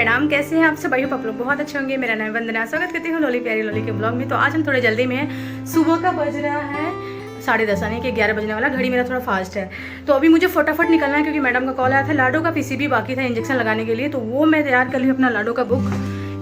प्रणाम, कैसे हैं आप सब? आई होप आप लोग बहुत अच्छे होंगे। मेरा नाम वंदना, स्वागत करती हूँ लोली प्यारी लोली के ब्लॉग में। तो आज हम थोड़े जल्दी में हैं। सुबह का बज रहा है 10:30, यानी कि 11 बजने वाला। घड़ी मेरा थोड़ा फास्ट है, तो अभी मुझे फटाफट निकलना है क्योंकि मैडम का कॉल आया था। लाडो का पीसीबी बाकी था इंजेक्शन लगाने के लिए, तो वो मैं तैयार कर ली। अपना लाडो का बुक,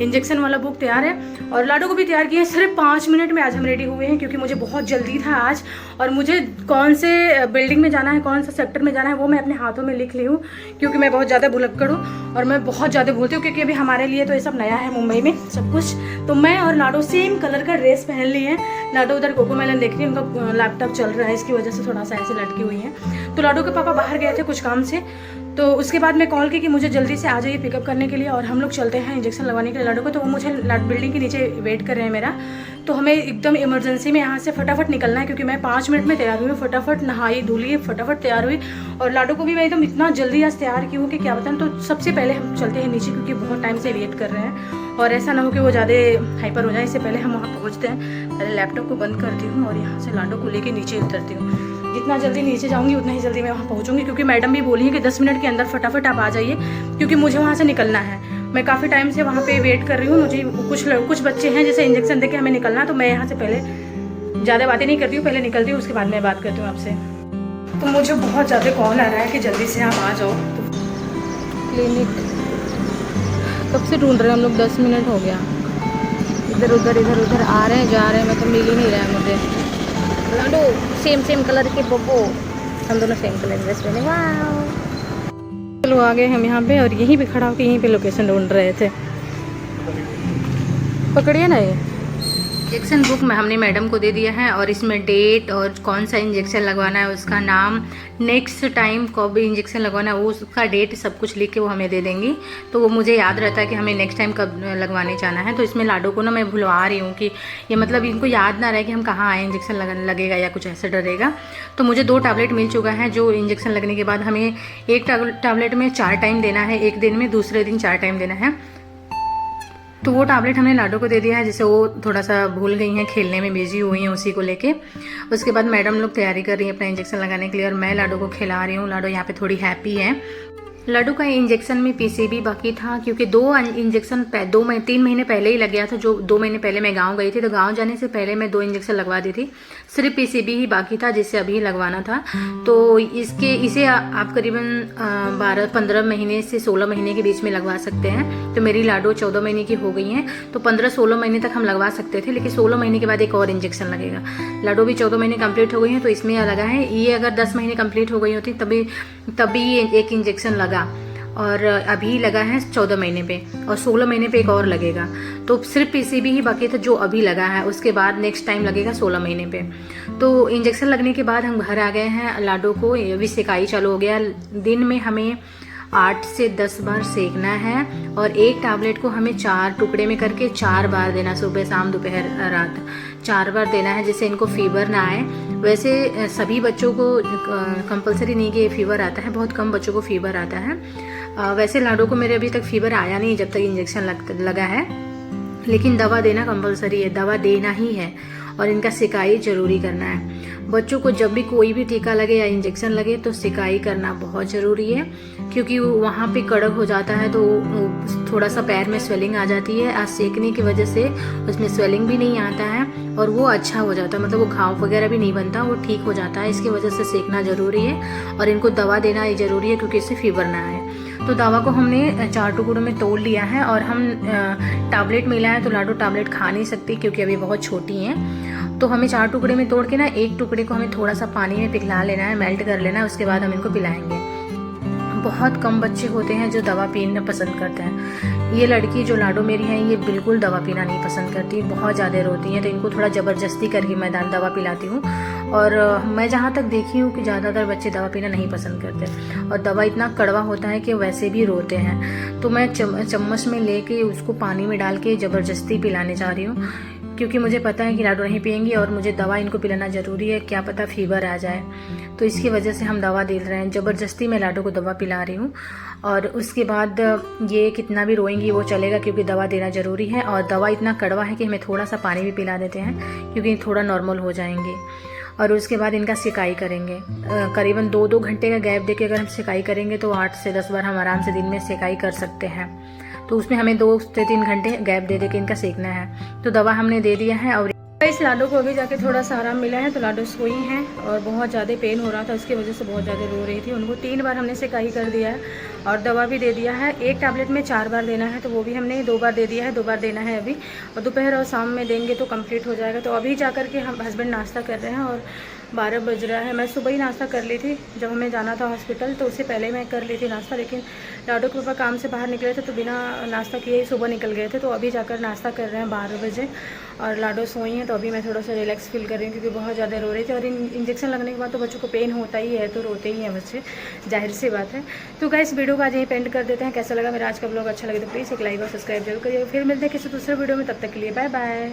इंजेक्शन वाला बुक तैयार है और लाडो को भी तैयार किया है। सिर्फ 5 मिनट में आज हम रेडी हुए हैं क्योंकि मुझे बहुत जल्दी था आज। और मुझे कौन से बिल्डिंग में जाना है, कौन सा सेक्टर में जाना है, वो मैं अपने हाथों में लिख ली हूँ क्योंकि मैं बहुत ज़्यादा भुलक्कड़ हूँ और मैं बहुत ज़्यादा भूलती हूँ क्योंकि अभी हमारे लिए तो ये सब नया है मुंबई में सब कुछ। तो मैं और लाडो सेम कलर का ड्रेस पहन ली है। लाडो उधर कोकोमेलन देख रही है, उनका लैपटॉप चल रहा है, इसकी वजह से थोड़ा सा ऐसे लटकी हुई है। तो लाडो के पापा बाहर गए थे कुछ काम से, तो उसके बाद मैं कॉल की कि मुझे जल्दी से आ जाइए पिकअप करने के लिए और हम लोग चलते हैं इंजेक्शन लगवाने के लिए लाडो को। तो वो मुझे बिल्डिंग के नीचे वेट कर रहे हैं मेरा। तो हमें एकदम इमरजेंसी में यहाँ से फटाफट निकलना है क्योंकि मैं 5 मिनट में तैयार हुई, फटाफट नहाई धुली, फटाफट तैयार हुई। और लाडो को भी मैं एकदम इतना जल्दी आज तैयार की हूँ कि क्या बताऊँ। तो सबसे पहले हम चलते हैं नीचे क्योंकि बहुत टाइम से वेट कर रहे हैं और ऐसा ना हो कि वो ज़्यादा हाइपर हो जाए। इससे पहले हम वहाँ पहुँचते हैं। पहले लैपटॉप को बंद करती हूँ और यहाँ से लाडो को लेके नीचे उतरती हूँ। जितना जल्दी नीचे जाऊंगी उतना ही जल्दी मैं वहाँ पहुँचूंगी क्योंकि मैडम भी बोली है कि 10 मिनट के अंदर फटाफट आप आ जाइए क्योंकि मुझे वहाँ से निकलना है। मैं काफ़ी टाइम से वहाँ पे वेट कर रही हूँ। मुझे कुछ बच्चे हैं जैसे इंजेक्शन देके हमें निकलना, तो मैं यहाँ से पहले ज़्यादा बातें नहीं करती हूँ, पहले निकलती हूँ उसके बाद मैं बात करती हूँ आपसे। तो मुझे बहुत ज़्यादा कॉल आ रहा है कि जल्दी से आप आ जाओ। तो क्लिनिक कब से ढूंढ रहे हैं हम लोग, 10 मिनट हो गया। इधर उधर आ रहे हैं जा रहे हैं, मैं तो मिल ही नहीं रहा है मुझे। लाडो सेम कलर के बब्बो, हम दोनों सेम कलर ड्रेस पहने। वाह, चलो आ गए हम यहाँ पे और यहीं पे खड़ा होकर यहीं पे लोकेशन ढूंढ रहे थे। पकड़िए ना ये इंजेक्शन बुक में हमने मैडम को दे दिया है और इसमें डेट और कौन सा इंजेक्शन लगवाना है, उसका नाम, नेक्स्ट टाइम कब इंजेक्शन लगवाना है वो उसका डेट सब कुछ लिख के वो हमें दे देंगी। तो वो मुझे याद रहता है कि हमें नेक्स्ट टाइम कब लगवाने जाना है। तो इसमें लाडो को ना मैं भुलवा रही हूँ कि ये मतलब इनको याद ना रहे कि हम कहाँ आए, इंजेक्शन लगेगा या कुछ ऐसा डरेगा। तो मुझे 2 टैबलेट मिल चुका है जो इंजेक्शन लगने के बाद हमें एक टैबलेट में 4 टाइम देना है, एक दिन में, दूसरे दिन 4 टाइम देना है। तो वो टैबलेट हमने लाडो को दे दिया है जिससे वो थोड़ा सा भूल गई हैं, खेलने में बिजी हुई हैं उसी को लेके। उसके बाद मैडम लोग तैयारी कर रही हैं अपना इंजेक्शन लगाने के लिए और मैं लाडो को खिला रही हूँ। लाडो यहाँ पे थोड़ी हैप्पी है। लाडो का इंजेक्शन में पीसीबी बाकी था क्योंकि 2 इंजेक्शन 3 महीने पहले ही लग गया था। जो 2 महीने पहले मैं गांव गई थी, तो गांव जाने से पहले मैं 2 इंजेक्शन लगवा दी थी। सिर्फ पीसीबी ही बाकी था जिससे अभी लगवाना था। तो इसे आप करीबन 15 महीने से 16 महीने के बीच में लगवा सकते हैं। तो मेरी लाडो 14 महीने की हो गई हैं, तो 15-16 महीने तक हम लगवा सकते थे, लेकिन 16 महीने के बाद एक और इंजेक्शन लगेगा। लाडो भी 14 महीने कंप्लीट हो गई हैं तो इसमें लगा है। ये अगर 10 महीने कंप्लीट हो गई होती तभी एक इंजेक्शन लगा और अभी लगा है 14 महीने पे और 16 महीने पे एक और लगेगा। तो सिर्फ पीसीबी ही बाकी था जो अभी लगा है, उसके बाद नेक्स्ट टाइम लगेगा 16 महीने पे। तो इंजेक्शन लगने के बाद हम घर आ गए हैं। लाडो को भी सेकाई चालू हो गया। दिन में हमें 8 से 10 बार सेकना है और एक टैबलेट को हमें 4 टुकड़े में करके 4 बार देना, सुबह शाम दोपहर रात 4 बार देना है जिससे इनको फीवर ना आए। वैसे सभी बच्चों को कंपलसरी नहीं कि फीवर आता है, बहुत कम बच्चों को फीवर आता है। वैसे लाडो को मेरे अभी तक फीवर आया नहीं जब तक इंजेक्शन लगा है, लेकिन दवा देना कंपलसरी है, दवा देना ही है और इनका सिकाई जरूरी करना है। बच्चों को जब भी कोई भी टीका लगे या इंजेक्शन लगे तो सिकाई करना बहुत ज़रूरी है क्योंकि वहाँ पे कड़क हो जाता है तो थोड़ा सा पैर में स्वेलिंग आ जाती है। आज सेकने की वजह से उसमें स्वेलिंग भी नहीं आता है और वो अच्छा हो जाता है, मतलब वो घाव वगैरह भी नहीं बनता, वो ठीक हो जाता है। इसकी वजह से सेकना ज़रूरी है और इनको दवा देना ये ज़रूरी है क्योंकि इससे फीवर ना आए। तो दवा को हमने 4 टुकड़ों में तोड़ लिया है और हम टैबलेट मिला है तो लाडो टैबलेट खा नहीं सकती क्योंकि अभी बहुत छोटी हैं। तो हमें 4 टुकड़े में तोड़ के ना एक टुकड़े को हमें थोड़ा सा पानी में पिघला लेना है, मेल्ट कर लेना है, उसके बाद हम इनको पिलाएंगे। बहुत कम बच्चे होते हैं जो दवा पीना पसंद करते हैं। ये लड़की जो लाडो मेरी है ये बिल्कुल दवा पीना नहीं पसंद करती, बहुत ज़्यादा रोती हैं, तो इनको थोड़ा ज़बरदस्ती करके मैं दवा पिलाती हूँ। और मैं जहाँ तक देखी हूँ कि ज़्यादातर बच्चे दवा पीना नहीं पसंद करते और दवा इतना कड़वा होता है कि वैसे भी रोते हैं। तो मैं चम्मच में लेके उसको पानी में डाल के ज़बरदस्ती पिलाने जा रही हूँ क्योंकि मुझे पता है कि लाडो नहीं पियेंगी और मुझे दवा इनको पिलाना ज़रूरी है, क्या पता फीवर आ जाए। तो इसकी वजह से हम दवा दे रहे हैं, ज़बरदस्ती मैं लाडो को दवा पिला रही हूँ। और उसके बाद ये कितना भी रोएंगी वो चलेगा क्योंकि दवा देना ज़रूरी है और दवा इतना कड़वा है कि हमें थोड़ा सा पानी भी पिला देते हैं क्योंकि थोड़ा नॉर्मल हो जाएंगे। और उसके बाद इनका सिकाई करेंगे। करीबन 2-2 घंटे का गैप देके अगर हम सिकाई करेंगे तो 8 से 10 बार हम आराम से दिन में सिकाई कर सकते हैं। तो उसमें हमें 2 से 3 घंटे गैप दे के इनका सेकना है। तो दवा हमने दे दिया है और इस लाडो को अभी जाके थोड़ा सा आराम मिला है। तो लाडो सोई हैं और बहुत ज़्यादा पेन हो रहा था, उसकी वजह से बहुत ज़्यादा रो रही थी। उनको 3 बार हमने सिकाई कर दिया है और दवा भी दे दिया है। एक टैबलेट में 4 बार देना है, तो वो भी हमने 2 बार दे दिया है, 2 बार देना है अभी, और दोपहर और शाम में देंगे तो कंप्लीट हो जाएगा। तो अभी जा कर के हम हस्बैंड नाश्ता कर रहे हैं और 12 बज रहा है। मैं सुबह ही नाश्ता कर ली थी जब हमें जाना था हॉस्पिटल, तो उससे पहले मैं कर ली थी नाश्ता, लेकिन लाडो के पापा काम से बाहर निकले थे तो बिना नाश्ता किए ही सुबह निकल गए थे। तो अभी जाकर नाश्ता कर रहे हैं 12 बजे और लाडो सोई हैं। तो अभी मैं थोड़ा सा रिलैक्स फील कर रही हूँ क्योंकि बहुत ज़्यादा रो रही थी। और इंजेक्शन लगने के बाद तो बच्चों को पेन होता ही है, तो रोते ही हैं बच्चे, जाहिर सी बात है। तो गाइस वीडियो को आज यहीं पेंड कर देते हैं। कैसा लगा मेरा आज का ब्लॉग? अच्छा लगे तो प्लीज़ एक लाइक और सब्सक्राइब जरूर करिए। फिर मिलते हैं किसी दूसरे वीडियो में, तब तक के लिए बाय बाय।